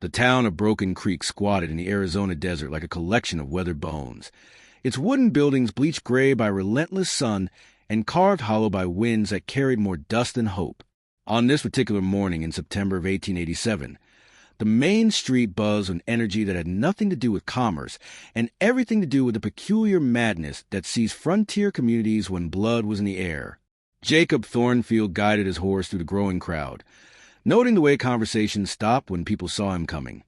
The town of Broken Creek squatted in the Arizona desert like a collection of weathered bones, its wooden buildings bleached gray by relentless sun and carved hollow by winds that carried more dust than hope. On this particular morning in September of 1887, the main street buzzed with energy that had nothing to do with commerce and everything to do with the peculiar madness that seized frontier communities when blood was in the air. Jacob Thornfield guided his horse through the growing crowd, noting the way conversations stopped when people saw him coming,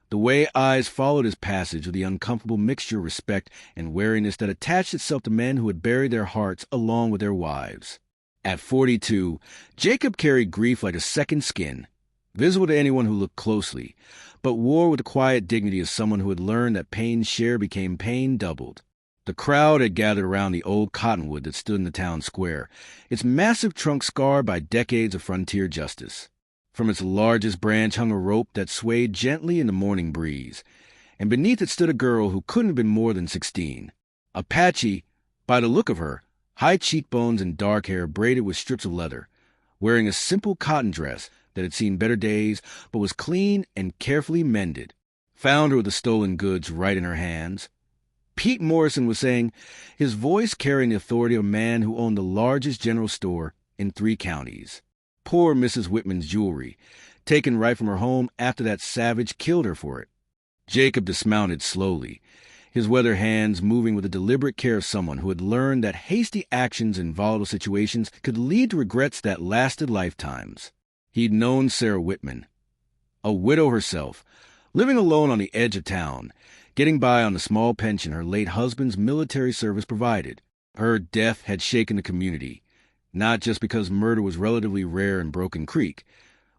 the way eyes followed his passage with the uncomfortable mixture of respect and wariness that attached itself to men who had buried their hearts along with their wives. At 42, Jacob carried grief like a second skin, visible to anyone who looked closely, but wore with the quiet dignity of someone who had learned that pain's share became pain doubled. The crowd had gathered around the old cottonwood that stood in the town square, its massive trunk scarred by decades of frontier justice. From its largest branch hung a rope that swayed gently in the morning breeze, and beneath it stood a girl who couldn't have been more than 16. Apache, by the look of her, high cheekbones and dark hair braided with strips of leather, wearing a simple cotton dress that had seen better days but was clean and carefully mended. Found her with the stolen goods right in her hands. Pete Morrison was saying, his voice carrying the authority of a man who owned the largest general store in 3 counties. Poor Mrs. Whitman's jewelry, taken right from her home after that savage killed her for it. Jacob dismounted slowly, his weather hands moving with the deliberate care of someone who had learned that hasty actions in volatile situations could lead to regrets that lasted lifetimes. He'd known Sarah Whitman, a widow herself, living alone on the edge of town, getting by on the small pension her late husband's military service provided. Her death had shaken the community, not just because murder was relatively rare in Broken Creek,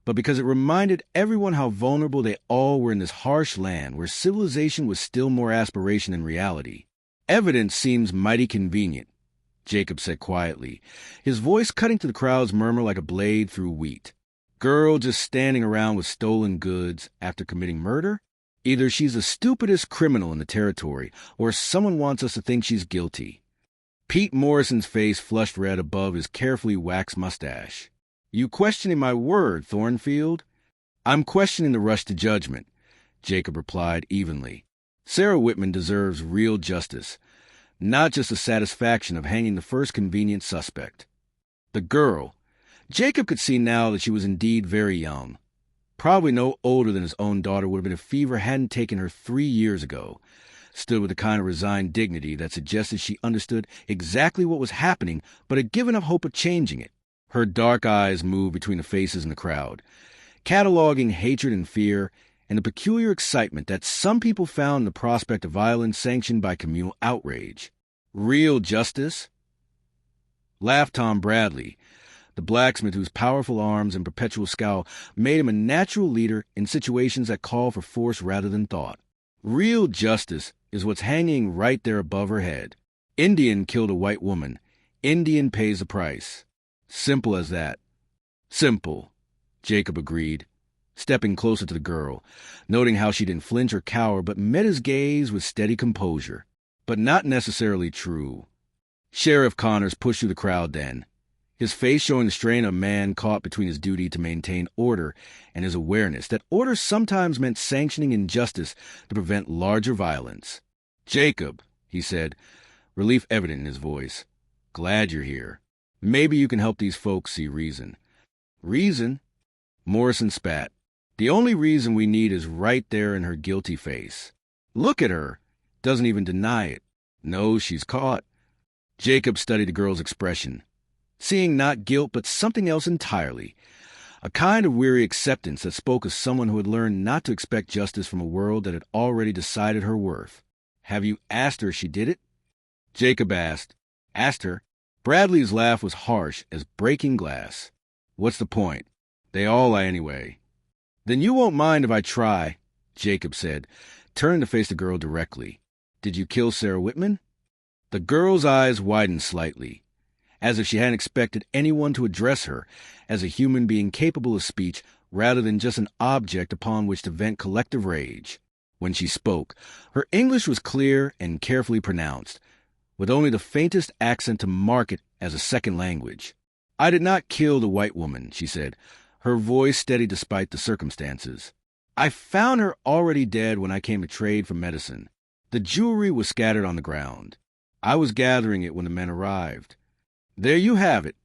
but because it reminded everyone how vulnerable they all were in this harsh land where civilization was still more aspiration than reality. Evidence seems mighty convenient, Jacob said quietly, his voice cutting to the crowd's murmur like a blade through wheat. Girl just standing around with stolen goods after committing murder? Either she's the stupidest criminal in the territory, or someone wants us to think she's guilty. Pete Morrison's face flushed red above his carefully waxed mustache. You questioning my word, Thornfield? I'm questioning the rush to judgment, Jacob replied evenly. Sarah Whitman deserves real justice, not just the satisfaction of hanging the first convenient suspect. The girl. Jacob could see now that she was indeed very young. Probably no older than his own daughter would have been if fever hadn't taken her 3 years ago. Stood with a kind of resigned dignity that suggested she understood exactly what was happening but had given up hope of changing it. Her dark eyes moved between the faces in the crowd, cataloging hatred and fear and the peculiar excitement that some people found in the prospect of violence sanctioned by communal outrage. Real justice? Laughed Tom Bradley, the blacksmith whose powerful arms and perpetual scowl made him a natural leader in situations that call for force rather than thought. Real justice is what's hanging right there above her head. Indian killed a white woman. Indian pays the price. Simple as that. Simple, Jacob agreed, stepping closer to the girl, noting how she didn't flinch or cower but met his gaze with steady composure. But not necessarily true. Sheriff Connors pushed through the crowd then, his face showing the strain of a man caught between his duty to maintain order and his awareness that order sometimes meant sanctioning injustice to prevent larger violence. Jacob, he said, relief evident in his voice. Glad you're here. Maybe you can help these folks see reason. Reason? Morrison spat. The only reason we need is right there in her guilty face. Look at her. Doesn't even deny it. No, she's caught. Jacob studied the girl's expression, seeing not guilt but something else entirely, a kind of weary acceptance that spoke of someone who had learned not to expect justice from a world that had already decided her worth. Have you asked her if she did it? Jacob asked. Asked her? Bradley's laugh was harsh as breaking glass. What's the point? They all lie anyway. Then you won't mind if I try, Jacob said, turning to face the girl directly. Did you kill Sarah Whitman? The girl's eyes widened slightly, as if she hadn't expected anyone to address her as a human being capable of speech rather than just an object upon which to vent collective rage. When she spoke, her English was clear and carefully pronounced, with only the faintest accent to mark it as a second language. I did not kill the white woman, she said, her voice steady despite the circumstances. I found her already dead when I came to trade for medicine. The jewelry was scattered on the ground. I was gathering it when the men arrived. There you have it,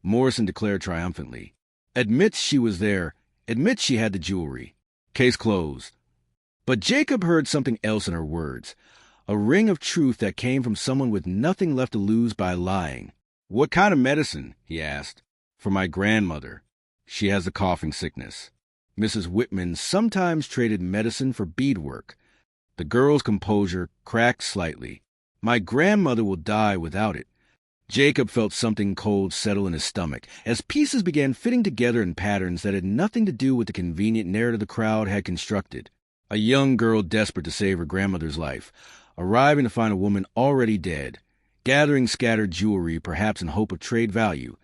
Morrison declared triumphantly. Admits she was there, admits she had the jewelry. Case closed. But Jacob heard something else in her words, a ring of truth that came from someone with nothing left to lose by lying. What kind of medicine? He asked. For my grandmother. She has the coughing sickness. Mrs. Whitman sometimes traded medicine for beadwork. The girl's composure cracked slightly. My grandmother will die without it. Jacob felt something cold settle in his stomach as pieces began fitting together in patterns that had nothing to do with the convenient narrative the crowd had constructed. A young girl desperate to save her grandmother's life, arriving to find a woman already dead, gathering scattered jewelry perhaps in hope of trade value.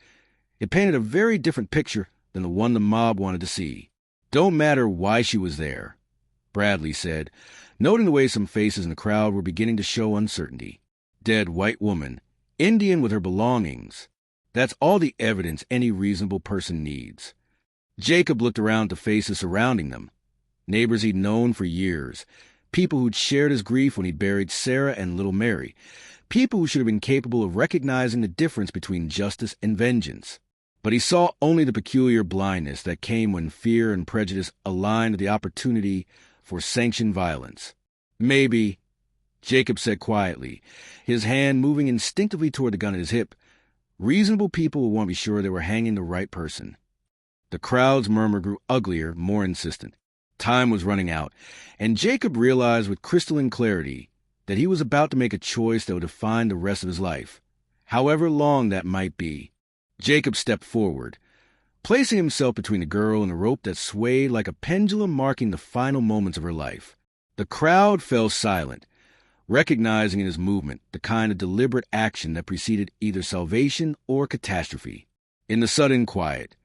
It painted a very different picture than the one the mob wanted to see. Don't matter why she was there, Bradley said, noting the way some faces in the crowd were beginning to show uncertainty. Dead white woman, Indian with her belongings. That's all the evidence any reasonable person needs. Jacob looked around to faces surrounding them. Neighbors he'd known for years. People who'd shared his grief when he buried Sarah and little Mary. People who should have been capable of recognizing the difference between justice and vengeance. But he saw only the peculiar blindness that came when fear and prejudice aligned with the opportunity for sanctioned violence. Maybe, Jacob said quietly, his hand moving instinctively toward the gun at his hip, reasonable people will want to be sure they were hanging the right person. The crowd's murmur grew uglier, more insistent. Time was running out, and Jacob realized with crystalline clarity that he was about to make a choice that would define the rest of his life, however long that might be. Jacob stepped forward, placing himself between the girl and the rope that swayed like a pendulum marking the final moments of her life. The crowd fell silent, recognizing in his movement the kind of deliberate action that preceded either salvation or catastrophe. In the sudden quiet,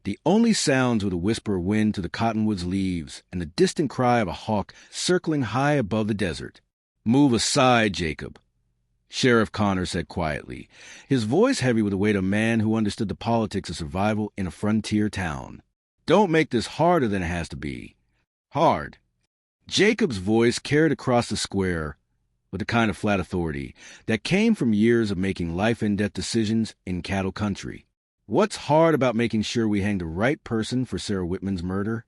the only sounds were the whisper of wind through the cottonwood's leaves and the distant cry of a hawk circling high above the desert. Move aside, Jacob, Sheriff Connor said quietly, his voice heavy with the weight of a man who understood the politics of survival in a frontier town. Don't make this harder than it has to be. Hard. Jacob's voice carried across the square with the kind of flat authority that came from years of making life-and-death decisions in cattle country. What's hard about making sure we hang the right person for Sarah Whitman's murder?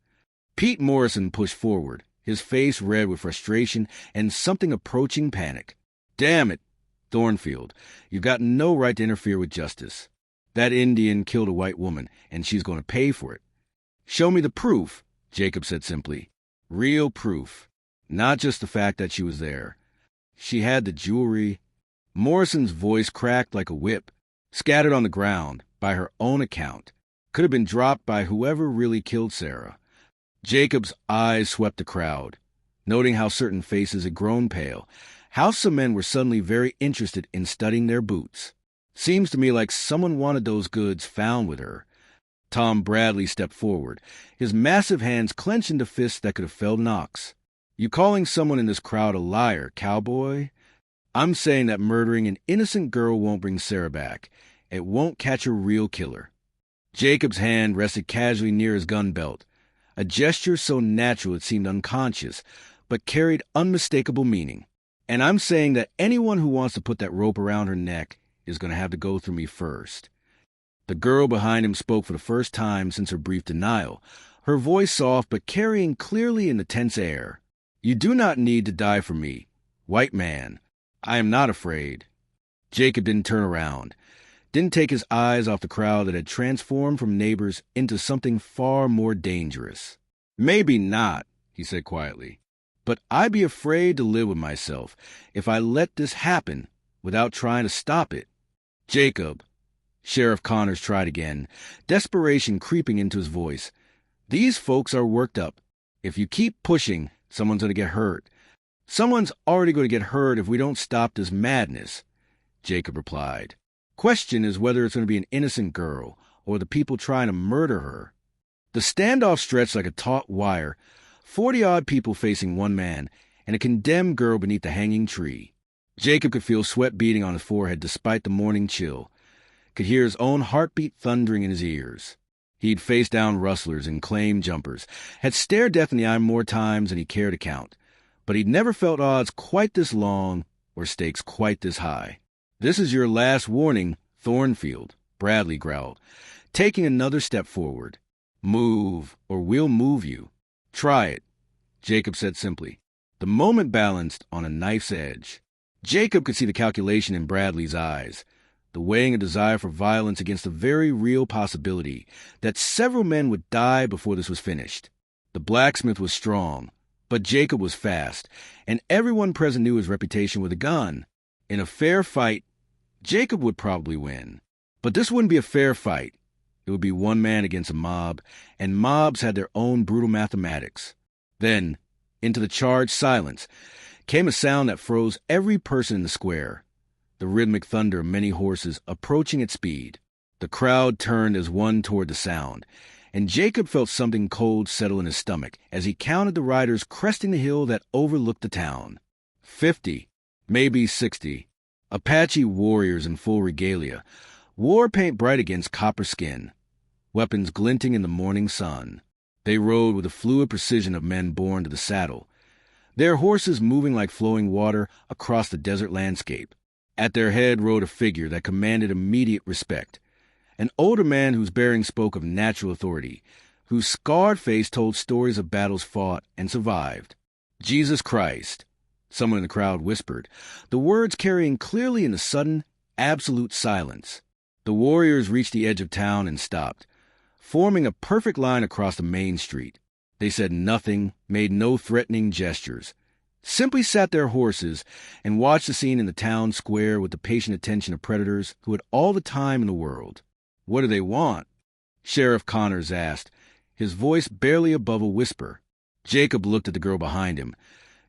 Pete Morrison pushed forward, his face red with frustration and something approaching panic. Damn it, Thornfield, you've got no right to interfere with justice. That Indian killed a white woman, and she's going to pay for it. Show me the proof, Jacob said simply. Real proof. Not just the fact that she was there. She had the jewelry. Morrison's voice cracked like a whip, scattered on the ground, by her own account. Could have been dropped by whoever really killed Sarah. Jacob's eyes swept the crowd, noting how certain faces had grown pale, how some men were suddenly very interested in studying their boots. Seems to me like someone wanted those goods found with her. Tom Bradley stepped forward, his massive hands clenched into fists that could have felled an ox. You calling someone in this crowd a liar, Cowboy? I'm saying that murdering an innocent girl won't bring Sarah back. It won't catch a real killer. Jacob's hand rested casually near his gun belt, a gesture so natural it seemed unconscious, but carried unmistakable meaning. And I'm saying that anyone who wants to put that rope around her neck is going to have to go through me first. The girl behind him spoke for the first time since her brief denial, her voice soft but carrying clearly in the tense air. You do not need to die for me, white man. I am not afraid. Jacob didn't turn around, didn't take his eyes off the crowd that had transformed from neighbors into something far more dangerous. Maybe not, he said quietly, but I'd be afraid to live with myself if I let this happen without trying to stop it. Jacob, Sheriff Connors tried again, desperation creeping into his voice. These folks are worked up. If you keep pushing, someone's going to get hurt. Someone's already going to get hurt if we don't stop this madness, Jacob replied. Question is whether it's going to be an innocent girl or the people trying to murder her. The standoff stretched like a taut wire, 40-odd people facing one man, and a condemned girl beneath the hanging tree. Jacob could feel sweat beating on his forehead despite the morning chill, could hear his own heartbeat thundering in his ears. He'd faced down rustlers and claim jumpers, had stared death in the eye more times than he cared to count, but he'd never felt odds quite this long or stakes quite this high. "This is your last warning, Thornfield," Bradley growled, taking another step forward. "Move, or we'll move you." "Try it," Jacob said simply. The moment balanced on a knife's edge. Jacob could see the calculation in Bradley's eyes, the weighing a desire for violence against the very real possibility that several men would die before this was finished. The blacksmith was strong, but Jacob was fast, and everyone present knew his reputation with a gun. In a fair fight, Jacob would probably win. But this wouldn't be a fair fight. It would be one man against a mob, and mobs had their own brutal mathematics. Then, into the charged silence, came a sound that froze every person in the square, the rhythmic thunder of many horses approaching at speed. The crowd turned as one toward the sound, and Jacob felt something cold settle in his stomach as he counted the riders cresting the hill that overlooked the town. 50, maybe 60. Apache warriors in full regalia, war paint bright against copper skin, weapons glinting in the morning sun. They rode with the fluid precision of men born to the saddle, their horses moving like flowing water across the desert landscape. At their head rode a figure that commanded immediate respect, an older man whose bearing spoke of natural authority, whose scarred face told stories of battles fought and survived. "Jesus Christ," someone in the crowd whispered, the words carrying clearly in the sudden, absolute silence. The warriors reached the edge of town and stopped, forming a perfect line across the main street. They said nothing, made no threatening gestures, simply sat their horses and watched the scene in the town square with the patient attention of predators who had all the time in the world. "What do they want?" Sheriff Connors asked, his voice barely above a whisper. Jacob looked at the girl behind him,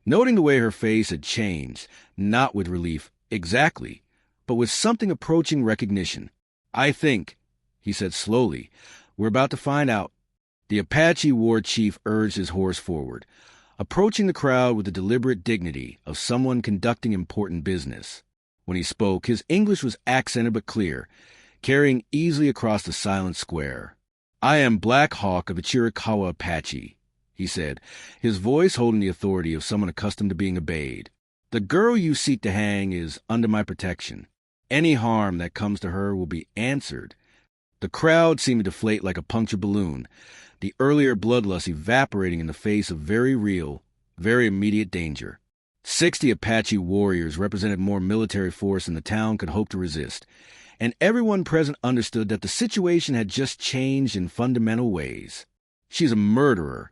noting the way her face had changed, not with relief, exactly, but with something approaching recognition. "I think," he said slowly, "we're about to find out." The Apache war chief urged his horse forward, approaching the crowd with the deliberate dignity of someone conducting important business. When he spoke, his English was accented but clear, carrying easily across the silent square. "I am Black Hawk of the Chiricahua Apache," he said, his voice holding the authority of someone accustomed to being obeyed. "The girl you seek to hang is under my protection. Any harm that comes to her will be answered." The crowd seemed to deflate like a punctured balloon, the earlier bloodlust evaporating in the face of very real, very immediate danger. 60 Apache warriors represented more military force than the town could hope to resist, and everyone present understood that the situation had just changed in fundamental ways. "She's a murderer,"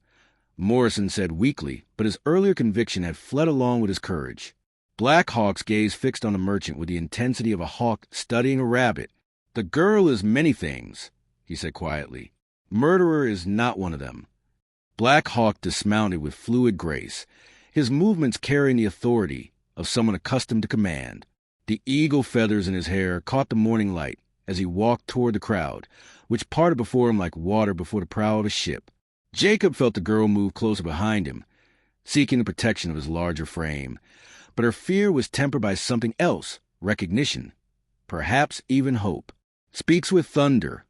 Morrison said weakly, but his earlier conviction had fled along with his courage. Black Hawk's gaze fixed on the merchant with the intensity of a hawk studying a rabbit. "The girl is many things," he said quietly. "Murderer is not one of them." Black Hawk dismounted with fluid grace, his movements carrying the authority of someone accustomed to command. The eagle feathers in his hair caught the morning light as he walked toward the crowd, which parted before him like water before the prow of a ship. Jacob felt the girl move closer behind him, seeking the protection of his larger frame, but her fear was tempered by something else, recognition, perhaps even hope. "Speaks with thunder,"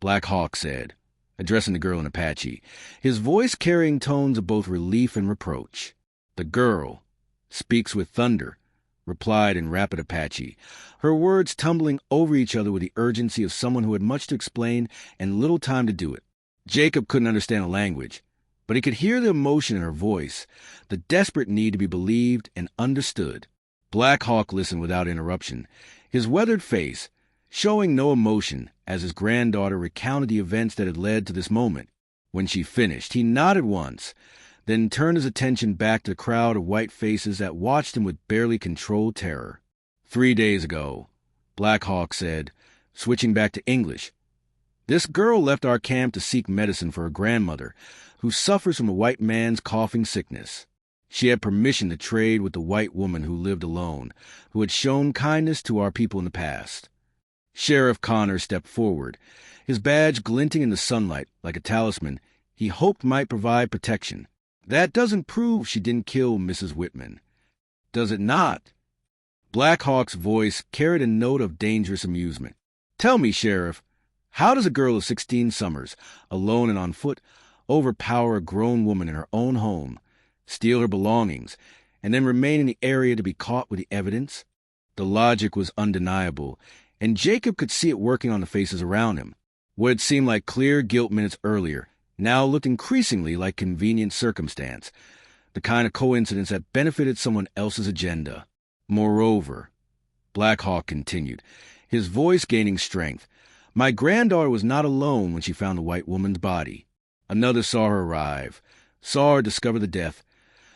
Black Hawk said, addressing the girl in Apache, his voice carrying tones of both relief and reproach. "The girl speaks with thunder," replied in rapid Apache, her words tumbling over each other with the urgency of someone who had much to explain and little time to do it. Jacob couldn't understand the language, but he could hear the emotion in her voice, the desperate need to be believed and understood. Black Hawk listened without interruption, his weathered face showing no emotion as his granddaughter recounted the events that had led to this moment. When she finished, he nodded once, then turned his attention back to the crowd of white faces that watched him with barely controlled terror. 3 days ago, Black Hawk said, switching back to English, "This girl left our camp to seek medicine for her grandmother, who suffers from a white man's coughing sickness. She had permission to trade with the white woman who lived alone, who had shown kindness to our people in the past." Sheriff Connor stepped forward, his badge glinting in the sunlight like a talisman he hoped might provide protection. "That doesn't prove she didn't kill Mrs. Whitman, does it not?" Black Hawk's voice carried a note of dangerous amusement. "Tell me, Sheriff, How does a girl of 16 summers, alone and on foot, overpower a grown woman in her own home, steal her belongings, and then remain in the area to be caught with the evidence? The logic was undeniable, and Jacob could see it working on the faces around him. What had seemed like clear guilt minutes earlier now looked increasingly like convenient circumstance, the kind of coincidence that benefited someone else's agenda. Moreover, Black Hawk continued, his voice gaining strength, my granddaughter was not alone when she found the white woman's body. Another saw her arrive, saw her discover the death,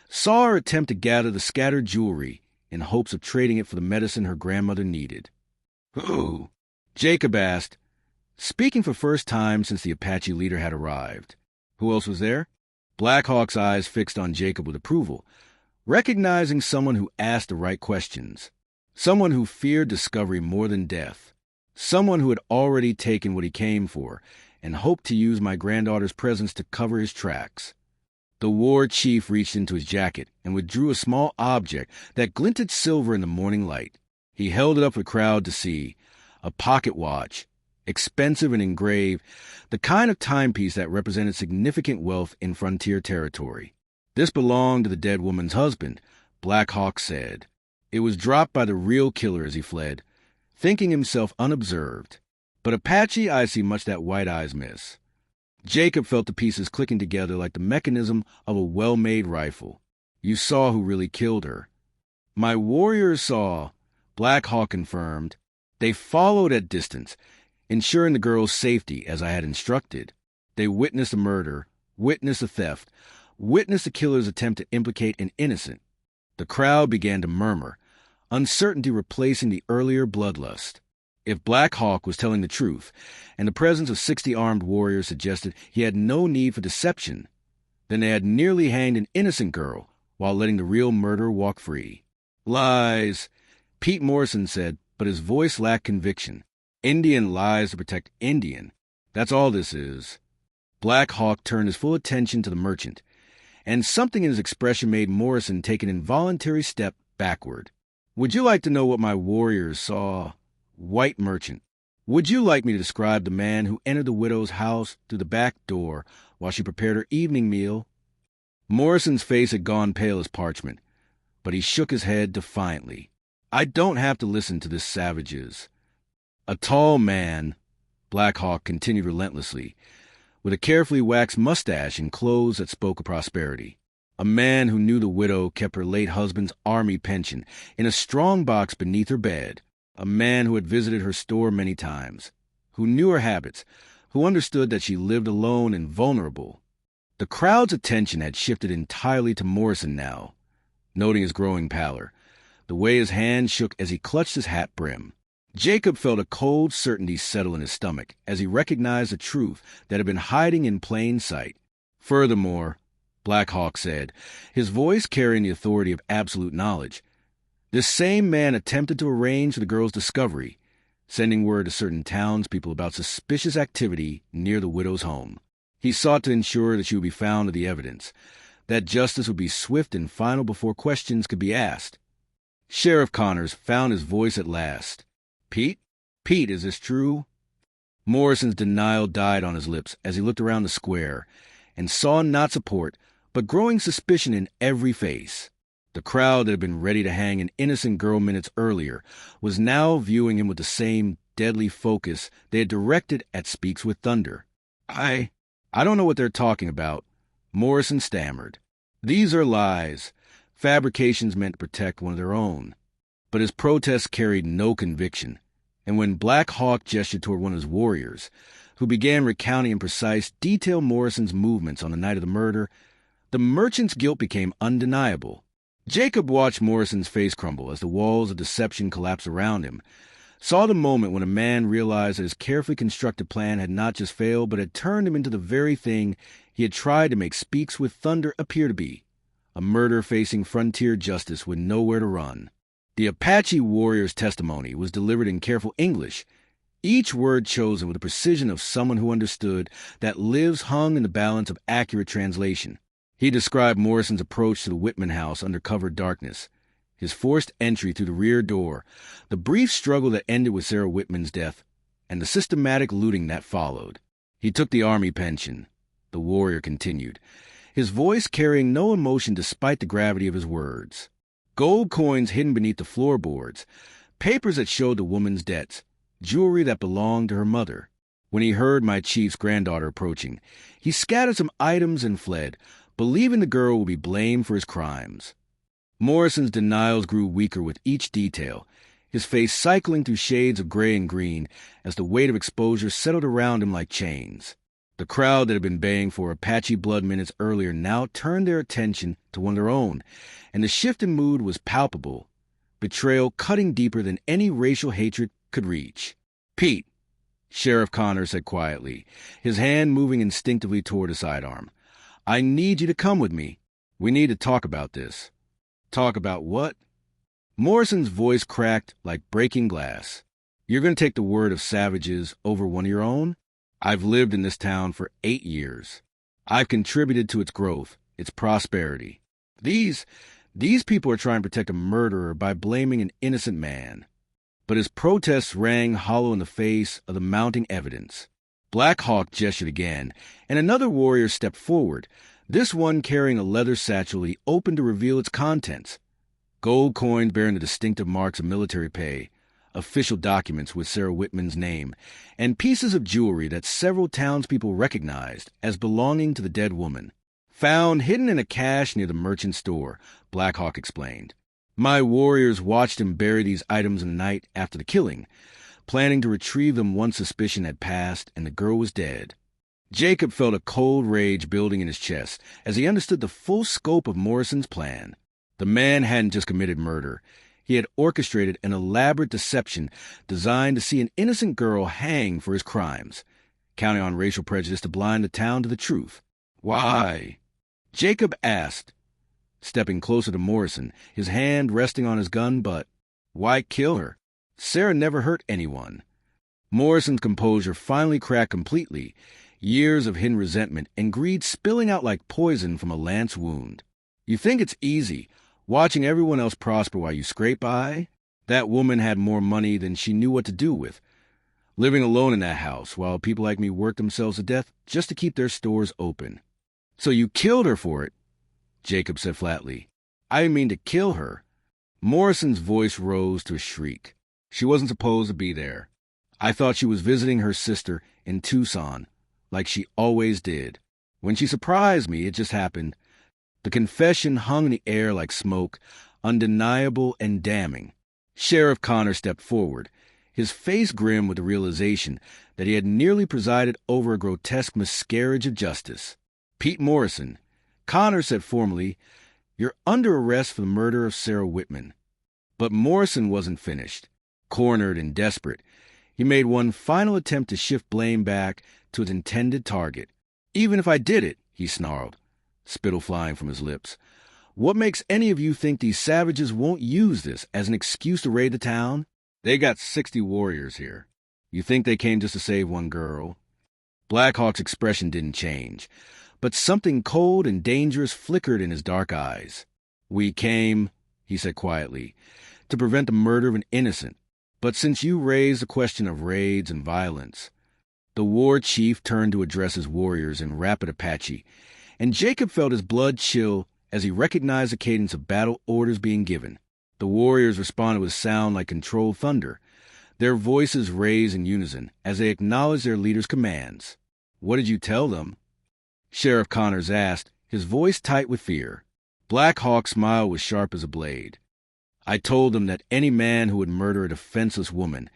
saw her attempt to gather the scattered jewelry in hopes of trading it for the medicine her grandmother needed. Who? Jacob asked, speaking for first time since the Apache leader had arrived. Who else was there? Black Hawk's eyes fixed on Jacob with approval, recognizing someone who asked the right questions, someone who feared discovery more than death, someone who had already taken what he came for and hoped to use my granddaughter's presence to cover his tracks. The war chief reached into his jacket and withdrew a small object that glinted silver in the morning light. He held it up for the crowd to see, a pocket watch, expensive and engraved, the kind of timepiece that represented significant wealth in frontier territory. This belonged to the dead woman's husband, Black Hawk said. It was dropped by the real killer as he fled, thinking himself unobserved. But Apache eyes see much that white eyes miss. Jacob felt the pieces clicking together like the mechanism of a well-made rifle. You saw who really killed her. My warriors saw, Black Hawk confirmed. They followed at distance, ensuring the girl's safety as I had instructed. They witnessed the murder, witnessed the theft, witnessed the killer's attempt to implicate an innocent. The crowd began to murmur, uncertainty replacing the earlier bloodlust. If Black Hawk was telling the truth, and the presence of 60 armed warriors suggested he had no need for deception, then they had nearly hanged an innocent girl while letting the real murderer walk free. Lies, Pete Morrison said, but his voice lacked conviction. Indian lies to protect Indian. That's all this is. Black Hawk turned his full attention to the merchant, and something in his expression made Morrison take an involuntary step backward. Would you like to know what my warriors saw? White merchant. Would you like me to describe the man who entered the widow's house through the back door while she prepared her evening meal? Morrison's face had gone pale as parchment, but he shook his head defiantly. I don't have to listen to this savage's. A tall man, Black Hawk continued relentlessly, with a carefully waxed mustache and clothes that spoke of prosperity. A man who knew the widow kept her late husband's army pension in a strong box beneath her bed. A man who had visited her store many times, who knew her habits, who understood that she lived alone and vulnerable. The crowd's attention had shifted entirely to Morrison now, noting his growing pallor, the way his hand shook as he clutched his hat brim. Jacob felt a cold certainty settle in his stomach as he recognized the truth that had been hiding in plain sight. Furthermore, Black Hawk said, his voice carrying the authority of absolute knowledge, this same man attempted to arrange for the girl's discovery, sending word to certain townspeople about suspicious activity near the widow's home. He sought to ensure that she would be found to the evidence, that justice would be swift and final before questions could be asked. Sheriff Connors found his voice at last. Pete? Pete, is this true? Morrison's denial died on his lips as he looked around the square and saw not support, but growing suspicion in every face. The crowd that had been ready to hang an innocent girl minutes earlier was now viewing him with the same deadly focus they had directed at Speaks with Thunder. I don't know what they're talking about, Morrison stammered. These are lies, fabrications meant to protect one of their own. But his protests carried no conviction, and when Black Hawk gestured toward one of his warriors, who began recounting in precise detail Morrison's movements on the night of the murder, the merchant's guilt became undeniable. Jacob watched Morrison's face crumble as the walls of deception collapsed around him, saw the moment when a man realized that his carefully constructed plan had not just failed, but had turned him into the very thing he had tried to make Speaks with Thunder appear to be, a murder facing frontier justice with nowhere to run. The Apache warrior's testimony was delivered in careful English, each word chosen with the precision of someone who understood that lives hung in the balance of accurate translation. He described Morrison's approach to the Whitman house under covered darkness, his forced entry through the rear door, the brief struggle that ended with Sarah Whitman's death, and the systematic looting that followed. He took the army pension, the warrior continued, his voice carrying no emotion despite the gravity of his words. Gold coins hidden beneath the floorboards, papers that showed the woman's debts, jewelry that belonged to her mother. When he heard my chief's granddaughter approaching, he scattered some items and fled, believing the girl would be blamed for his crimes. Morrison's denials grew weaker with each detail, his face cycling through shades of gray and green as the weight of exposure settled around him like chains. The crowd that had been baying for Apache blood minutes earlier now turned their attention to one of their own, and the shift in mood was palpable, betrayal cutting deeper than any racial hatred could reach. "Pete," Sheriff Connor said quietly, his hand moving instinctively toward a sidearm, "I need you to come with me. We need to talk about this." "Talk about what?" Morrison's voice cracked like breaking glass. "You're going to take the word of savages over one of your own? I've lived in this town for 8 years. I've contributed to its growth, its prosperity. These people are trying to protect a murderer by blaming an innocent man." But his protests rang hollow in the face of the mounting evidence. Black Hawk gestured again, and another warrior stepped forward, this one carrying a leather satchel he opened to reveal its contents. Gold coins bearing the distinctive marks of military pay, official documents with Sarah Whitman's name, and pieces of jewelry that several townspeople recognized as belonging to the dead woman. "Found hidden in a cache near the merchant store," Black Hawk explained. "My warriors watched him bury these items in the night after the killing, planning to retrieve them once suspicion had passed and the girl was dead." Jacob felt a cold rage building in his chest as he understood the full scope of Morrison's plan. The man hadn't just committed murder. He had orchestrated an elaborate deception designed to see an innocent girl hanged for his crimes, counting on racial prejudice to blind the town to the truth. "Why?" Jacob asked, stepping closer to Morrison, his hand resting on his gun butt. "Why kill her? Sarah never hurt anyone." Morrison's composure finally cracked completely, years of hidden resentment and greed spilling out like poison from a lance wound. "You think it's easy, watching everyone else prosper while you scrape by? That woman had more money than she knew what to do with, living alone in that house while people like me worked themselves to death just to keep their stores open." "So you killed her for it?" Jacob said flatly. "I didn't mean to kill her." Morrison's voice rose to a shriek. "She wasn't supposed to be there. I thought she was visiting her sister in Tucson, like she always did. When she surprised me, it just happened." The confession hung in the air like smoke, undeniable and damning. Sheriff Connor stepped forward, his face grim with the realization that he had nearly presided over a grotesque miscarriage of justice. "Pete Morrison," Connor said formally, "you're under arrest for the murder of Sarah Whitman." But Morrison wasn't finished. Cornered and desperate, he made one final attempt to shift blame back to its intended target. "Even if I did it," he snarled, spittle flying from his lips, "what makes any of you think these savages won't use this as an excuse to raid the town? They got 60 warriors here. You think they came just to save one girl?" Black Hawk's expression didn't change, but something cold and dangerous flickered in his dark eyes. "We came," he said quietly, "to prevent the murder of an innocent. But since you raised the question of raids and violence..." The war chief turned to address his warriors in rapid Apache, and Jacob felt his blood chill as he recognized the cadence of battle orders being given. The warriors responded with sound like controlled thunder, their voices raised in unison as they acknowledged their leader's commands. "What did you tell them?" Sheriff Connors asked, his voice tight with fear. Black Hawk's smile was sharp as a blade. "I told them that any man who would murder a defenseless woman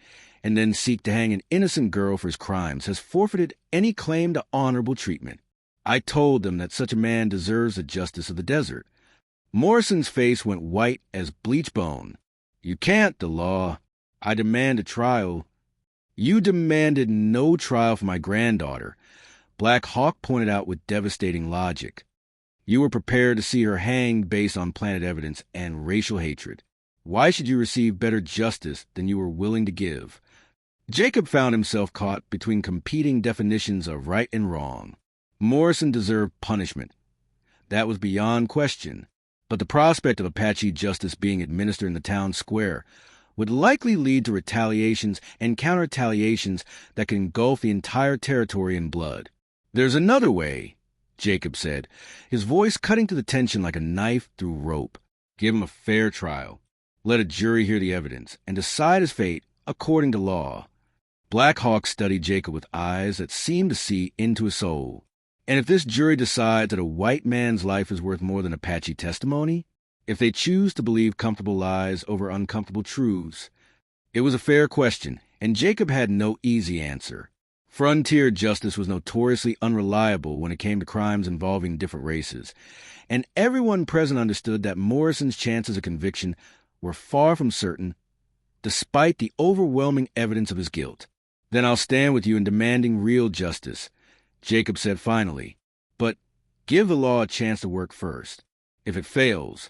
and then seek to hang an innocent girl for his crimes has forfeited any claim to honorable treatment. I told them that such a man deserves the justice of the desert." Morrison's face went white as bleached bone. "You can't, the law. I demand a trial." "You demanded no trial for my granddaughter," Black Hawk pointed out with devastating logic. "You were prepared to see her hanged based on planted evidence and racial hatred. Why should you receive better justice than you were willing to give?" Jacob found himself caught between competing definitions of right and wrong. Morrison deserved punishment. That was beyond question. But the prospect of Apache justice being administered in the town square would likely lead to retaliations and counter-retaliations that could engulf the entire territory in blood. "There's another way," Jacob said, his voice cutting through the tension like a knife through rope. "Give him a fair trial. Let a jury hear the evidence and decide his fate according to law." Black Hawk studied Jacob with eyes that seemed to see into his soul. "And if this jury decides that a white man's life is worth more than Apache testimony, if they choose to believe comfortable lies over uncomfortable truths?" It was a fair question, and Jacob had no easy answer. Frontier justice was notoriously unreliable when it came to crimes involving different races, and everyone present understood that Morrison's chances of conviction were far from certain, despite the overwhelming evidence of his guilt. "Then I'll stand with you in demanding real justice," Jacob said finally. "But give the law a chance to work first. If it fails,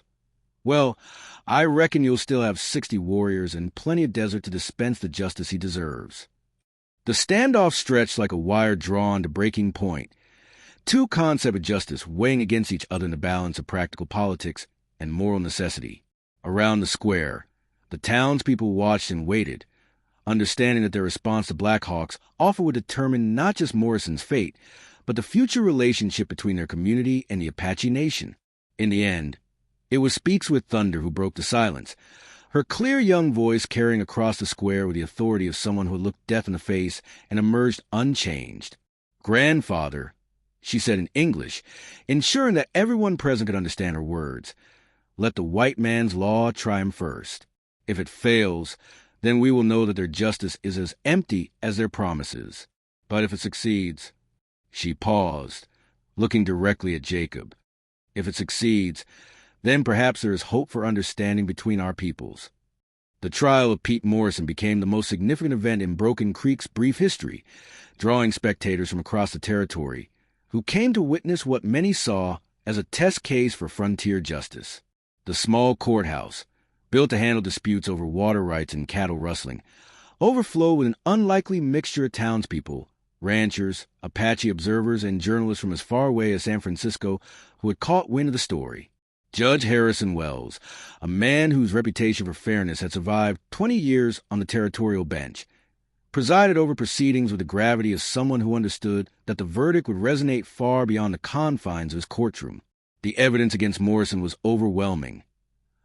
well, I reckon you'll still have 60 warriors and plenty of desert to dispense the justice he deserves." The standoff stretched like a wire drawn to breaking point, two concepts of justice weighing against each other in the balance of practical politics and moral necessity. Around the square, the townspeople watched and waited, understanding that their response to Black Hawks often would determine not just Morrison's fate, but the future relationship between their community and the Apache Nation. In the end, it was Speaks with Thunder who broke the silence, her clear young voice carrying across the square with the authority of someone who looked death in the face and emerged unchanged. "Grandfather," she said in English, ensuring that everyone present could understand her words, "let the white man's law triumph first. If it fails, then we will know that their justice is as empty as their promises. But if it succeeds—" She paused, looking directly at Jacob. "If it succeeds, then perhaps there is hope for understanding between our peoples." The trial of Pete Morrison became the most significant event in Broken Creek's brief history, drawing spectators from across the territory, who came to witness what many saw as a test case for frontier justice. The small courthouse, built to handle disputes over water rights and cattle rustling, overflowed with an unlikely mixture of townspeople, ranchers, Apache observers, and journalists from as far away as San Francisco who had caught wind of the story. Judge Harrison Wells, a man whose reputation for fairness had survived 20 years on the territorial bench, presided over proceedings with the gravity of someone who understood that the verdict would resonate far beyond the confines of his courtroom. The evidence against Morrison was overwhelming.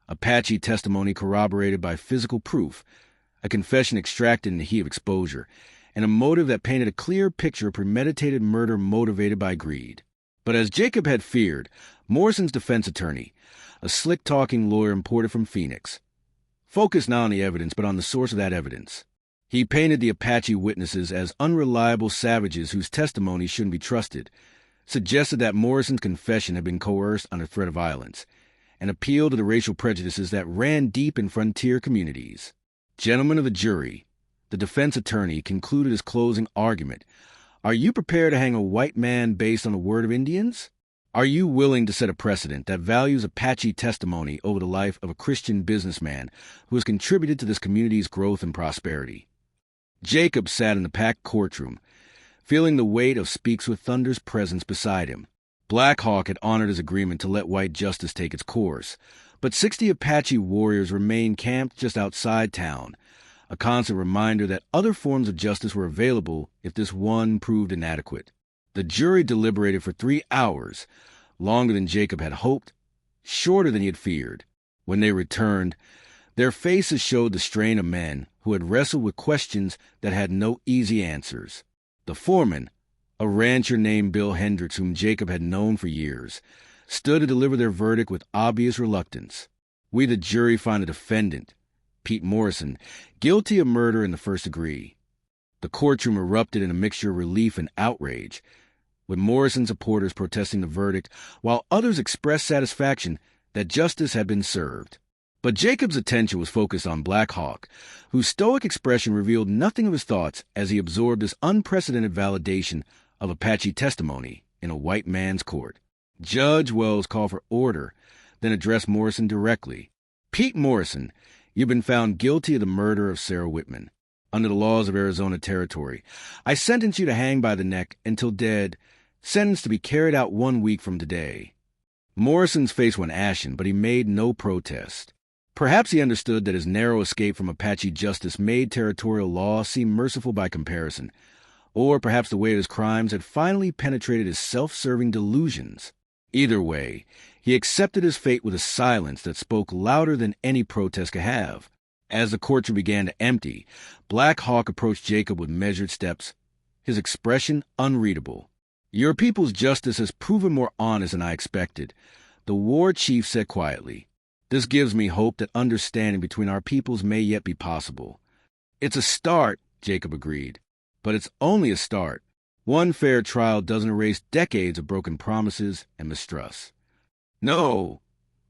Apache testimony corroborated by physical proof, a confession extracted in the heat of exposure, and a motive that painted a clear picture of premeditated murder motivated by greed. But as Jacob had feared, Morrison's defense attorney, a slick-talking lawyer imported from Phoenix, focused not on the evidence but on the source of that evidence. He painted the Apache witnesses as unreliable savages whose testimony shouldn't be trusted, suggested that Morrison's confession had been coerced under threat of violence, and appealed to the racial prejudices that ran deep in frontier communities. "Gentlemen of the jury," the defense attorney concluded his closing argument, "are you prepared to hang a white man based on the word of Indians? Are you willing to set a precedent that values Apache testimony over the life of a Christian businessman who has contributed to this community's growth and prosperity?" Jacob sat in the packed courtroom, feeling the weight of Speaks with Thunder's presence beside him. Black Hawk had honored his agreement to let white justice take its course, but 60 Apache warriors remained camped just outside town, a constant reminder that other forms of justice were available if this one proved inadequate. The jury deliberated for 3 hours, longer than Jacob had hoped, shorter than he had feared. When they returned, their faces showed the strain of men who had wrestled with questions that had no easy answers. The foreman, a rancher named Bill Hendricks, whom Jacob had known for years, stood to deliver their verdict with obvious reluctance. "We, the jury, find the defendant, Pete Morrison, guilty of murder in the first degree." The courtroom erupted in a mixture of relief and outrage, with Morrison supporters protesting the verdict, while others expressed satisfaction that justice had been served. But Jacob's attention was focused on Black Hawk, whose stoic expression revealed nothing of his thoughts as he absorbed this unprecedented validation of Apache testimony in a white man's court. Judge Wells called for order, then addressed Morrison directly. "Pete Morrison, you've been found guilty of the murder of Sarah Whitman. Under the laws of Arizona Territory, I sentence you to hang by the neck until dead, sentenced to be carried out 1 week from today." Morrison's face went ashen, but he made no protest. Perhaps he understood that his narrow escape from Apache justice made territorial law seem merciful by comparison, or perhaps the weight of his crimes had finally penetrated his self-serving delusions. Either way, he accepted his fate with a silence that spoke louder than any protest could have. As the courtroom began to empty, Black Hawk approached Jacob with measured steps, his expression unreadable. "Your people's justice has proven more honest than I expected," the war chief said quietly. "This gives me hope that understanding between our peoples may yet be possible." "It's a start," Jacob agreed. "But it's only a start. One fair trial doesn't erase decades of broken promises and mistrust." "No,"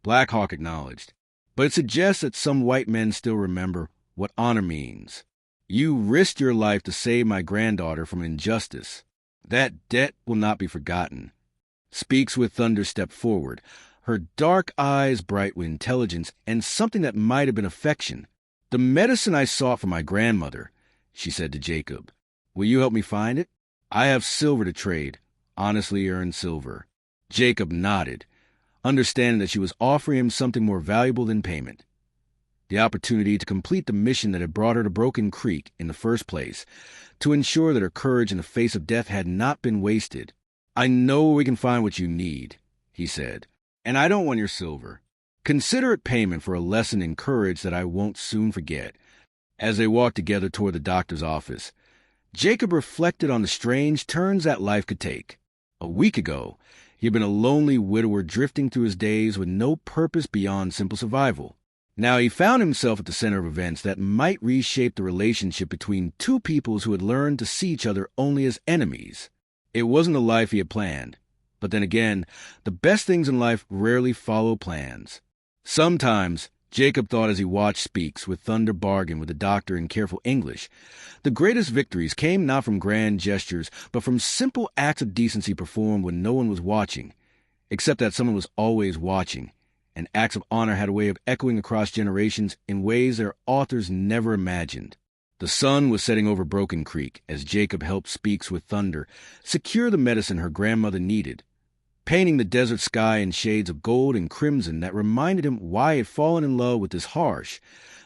Black Hawk acknowledged. "But it suggests that some white men still remember what honor means. You risked your life to save my granddaughter from injustice. That debt will not be forgotten." Speaks with Thunder stepped forward, her dark eyes bright with intelligence and something that might have been affection. "The medicine I sought for my grandmother," she said to Jacob. "Will you help me find it? I have silver to trade, honestly earned silver." Jacob nodded, understanding that she was offering him something more valuable than payment. The opportunity to complete the mission that had brought her to Broken Creek in the first place, to ensure that her courage in the face of death had not been wasted. "I know we can find what you need," he said. "And I don't want your silver. Consider it payment for a lesson in courage that I won't soon forget." As they walked together toward the doctor's office, Jacob reflected on the strange turns that life could take. A week ago, he had been a lonely widower drifting through his days with no purpose beyond simple survival. Now he found himself at the center of events that might reshape the relationship between two peoples who had learned to see each other only as enemies. It wasn't the life he had planned. But then again, the best things in life rarely follow plans. Sometimes, Jacob thought as he watched Speaks with Thunder bargain with the doctor in careful English, the greatest victories came not from grand gestures, but from simple acts of decency performed when no one was watching, except that someone was always watching, and acts of honor had a way of echoing across generations in ways their authors never imagined. The sun was setting over Broken Creek as Jacob helped Speaks with Thunder secure the medicine her grandmother needed, painting the desert sky in shades of gold and crimson that reminded him why he had fallen in love with this harsh,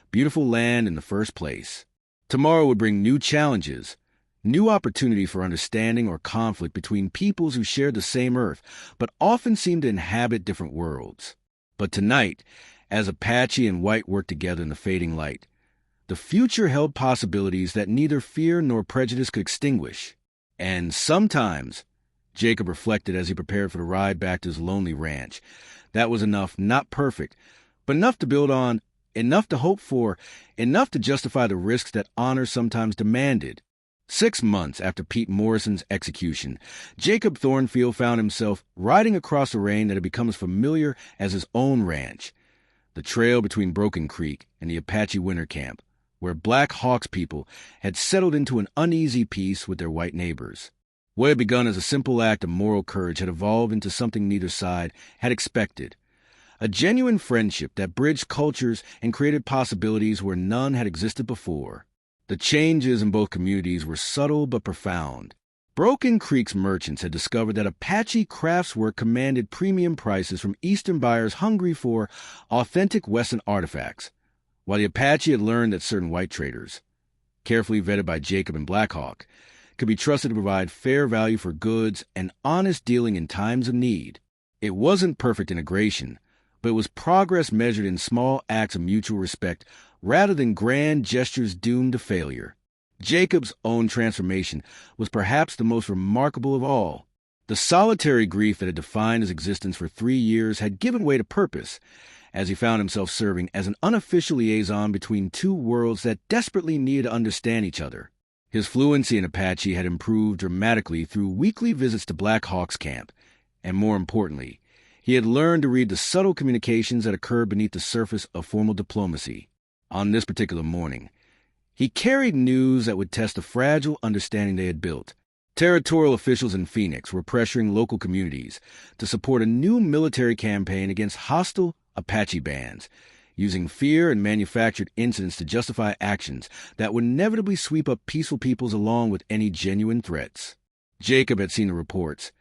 beautiful land in the first place. Tomorrow would bring new challenges, new opportunity for understanding or conflict between peoples who shared the same earth, but often seemed to inhabit different worlds. But tonight, as Apache and white worked together in the fading light, the future held possibilities that neither fear nor prejudice could extinguish. And sometimes, Jacob reflected as he prepared for the ride back to his lonely ranch, that was enough, not perfect, but enough to build on, enough to hope for, enough to justify the risks that honor sometimes demanded. 6 months after Pete Morrison's execution, Jacob Thornfield found himself riding across a range that had become as familiar as his own ranch, the trail between Broken Creek and the Apache winter camp, where Black Hawk's people had settled into an uneasy peace with their white neighbors. What had begun as a simple act of moral courage had evolved into something neither side had expected, a genuine friendship that bridged cultures and created possibilities where none had existed before. The changes in both communities were subtle but profound. Broken Creek's merchants had discovered that Apache craftswork commanded premium prices from Eastern buyers hungry for authentic Western artifacts, while the Apache had learned that certain white traders, carefully vetted by Jacob and Black Hawk, could be trusted to provide fair value for goods and honest dealing in times of need. It wasn't perfect integration, but it was progress measured in small acts of mutual respect rather than grand gestures doomed to failure. Jacob's own transformation was perhaps the most remarkable of all. The solitary grief that had defined his existence for 3 years had given way to purpose, as he found himself serving as an unofficial liaison between two worlds that desperately needed to understand each other. His fluency in Apache had improved dramatically through weekly visits to Black Hawk's camp, and more importantly, he had learned to read the subtle communications that occurred beneath the surface of formal diplomacy. On this particular morning, he carried news that would test the fragile understanding they had built. Territorial officials in Phoenix were pressuring local communities to support a new military campaign against hostile Apache bands, using fear and manufactured incidents to justify actions that would inevitably sweep up peaceful peoples along with any genuine threats. Jacob had seen the reports,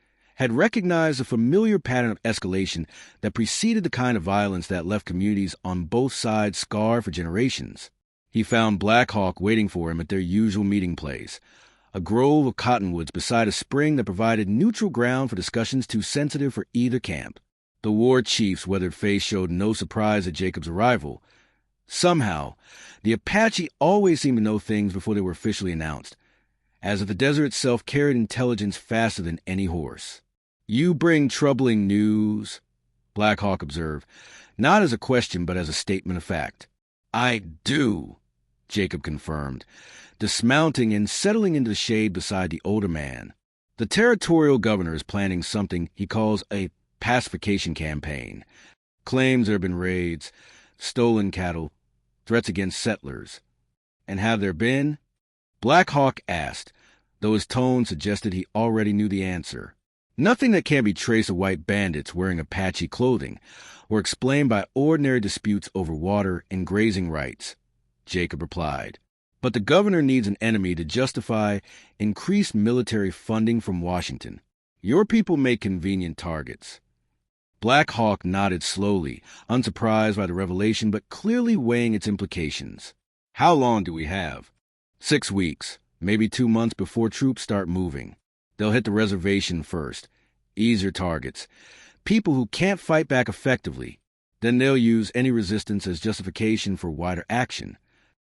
had recognized a familiar pattern of escalation that preceded the kind of violence that left communities on both sides scarred for generations. He found Black Hawk waiting for him at their usual meeting place, a grove of cottonwoods beside a spring that provided neutral ground for discussions too sensitive for either camp. The war chief's weathered face showed no surprise at Jacob's arrival. Somehow, the Apache always seemed to know things before they were officially announced, as if the desert itself carried intelligence faster than any horse. "You bring troubling news," Black Hawk observed, not as a question but as a statement of fact. "I do," Jacob confirmed, dismounting and settling into the shade beside the older man. "The territorial governor is planning something he calls a pacification campaign. Claims there have been raids, stolen cattle, threats against settlers. And have there been?" Black Hawk asked, though his tone suggested he already knew the answer. "Nothing that can't be traced to white bandits wearing Apache clothing, or explained by ordinary disputes over water and grazing rights," Jacob replied. "But the governor needs an enemy to justify increased military funding from Washington. Your people make convenient targets." Black Hawk nodded slowly, unsurprised by the revelation but clearly weighing its implications. "How long do we have?" 6 weeks, maybe 2 months before troops start moving. They'll hit the reservation first. Easier targets. People who can't fight back effectively. Then they'll use any resistance as justification for wider action."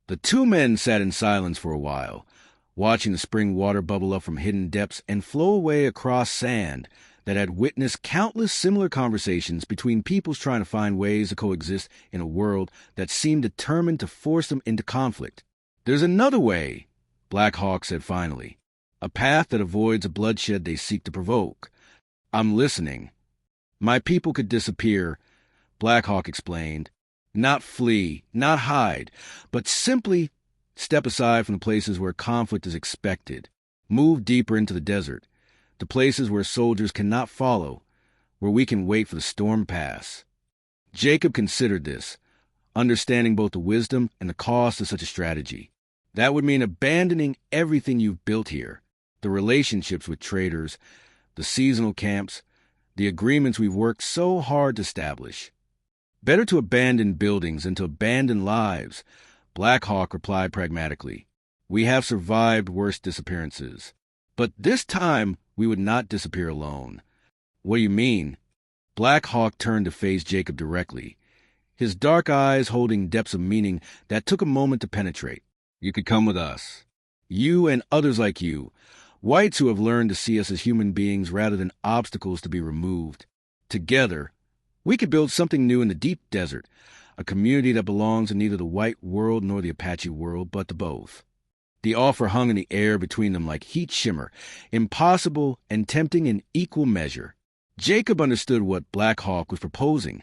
The two men sat in silence for a while, watching the spring water bubble up from hidden depths and flow away across sand that had witnessed countless similar conversations between peoples trying to find ways to coexist in a world that seemed determined to force them into conflict. "There's another way," Black Hawk said finally. "A path that avoids the bloodshed they seek to provoke." "I'm listening." "My people could disappear," Black Hawk explained. "Not flee, not hide, but simply step aside from the places where conflict is expected. Move deeper into the desert, to places where soldiers cannot follow, where we can wait for the storm pass." Jacob considered this, understanding both the wisdom and the cost of such a strategy. That would mean abandoning everything you've built here, the relationships with traders, the seasonal camps, the agreements we've worked so hard to establish. "Better to abandon buildings than to abandon lives," Black Hawk replied pragmatically. "We have survived worse disappearances. But this time we would not disappear alone." "What do you mean?" Black Hawk turned to face Jacob directly, his dark eyes holding depths of meaning that took a moment to penetrate. "You could come with us. You and others like you, whites who have learned to see us as human beings rather than obstacles to be removed. Together, we could build something new in the deep desert, a community that belongs to neither the white world nor the Apache world, but to both." The offer hung in the air between them like heat shimmer, impossible and tempting in equal measure. Jacob understood what Black Hawk was proposing,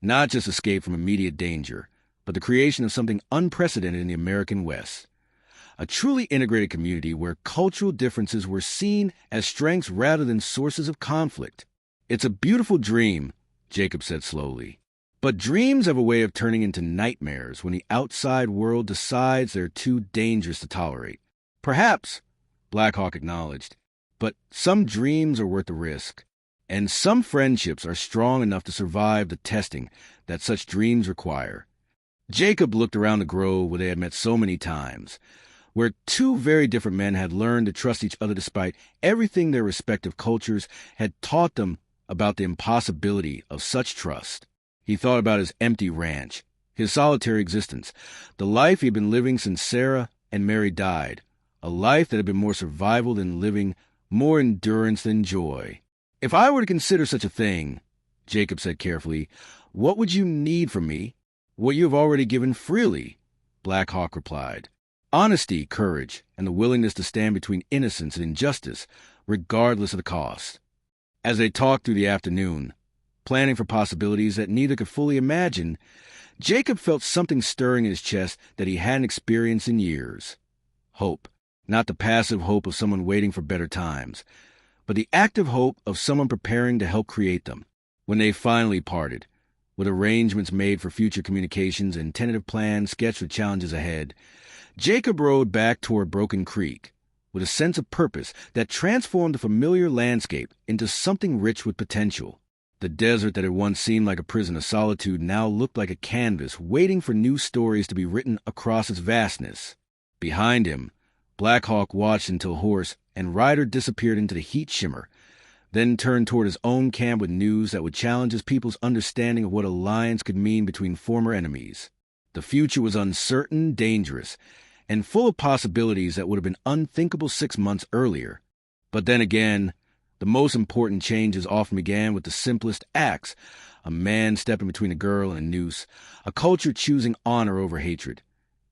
not just escape from immediate danger, but the creation of something unprecedented in the American West. A truly integrated community where cultural differences were seen as strengths rather than sources of conflict. "It's a beautiful dream," Jacob said slowly. "But dreams have a way of turning into nightmares when the outside world decides they're too dangerous to tolerate." "Perhaps," Black Hawk acknowledged, "but some dreams are worth the risk. And some friendships are strong enough to survive the testing that such dreams require." Jacob looked around the grove where they had met so many times, where two very different men had learned to trust each other despite everything their respective cultures had taught them about the impossibility of such trust. He thought about his empty ranch, his solitary existence, the life he had been living since Sarah and Mary died, a life that had been more survival than living, more endurance than joy. "If I were to consider such a thing," Jacob said carefully, "what would you need from me?" "What you have already given freely," Black Hawk replied. "Honesty, courage, and the willingness to stand between innocence and injustice, regardless of the cost." As they talked through the afternoon, planning for possibilities that neither could fully imagine, Jacob felt something stirring in his chest that he hadn't experienced in years. Hope, not the passive hope of someone waiting for better times, but the active hope of someone preparing to help create them. When they finally parted, with arrangements made for future communications and tentative plans sketched for challenges ahead, Jacob rode back toward Broken Creek, with a sense of purpose that transformed the familiar landscape into something rich with potential. The desert that had once seemed like a prison of solitude now looked like a canvas waiting for new stories to be written across its vastness. Behind him, Black Hawk watched until horse and rider disappeared into the heat shimmer, then turned toward his own camp with news that would challenge his people's understanding of what alliance could mean between former enemies. The future was uncertain, dangerous, and full of possibilities that would have been unthinkable 6 months earlier. But then again, the most important changes often began with the simplest acts: a man stepping between a girl and a noose, a culture choosing honor over hatred,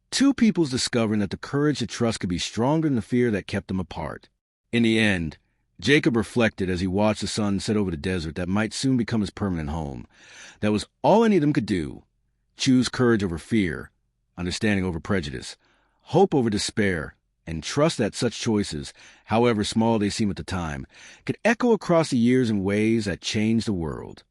two peoples discovering that the courage to trust could be stronger than the fear that kept them apart. In the end, Jacob reflected as he watched the sun set over the desert that might soon become his permanent home. That was all any of them could do: choose courage over fear, understanding over prejudice, hope over despair, and trust that such choices, however small they seem at the time, could echo across the years in ways that changed the world.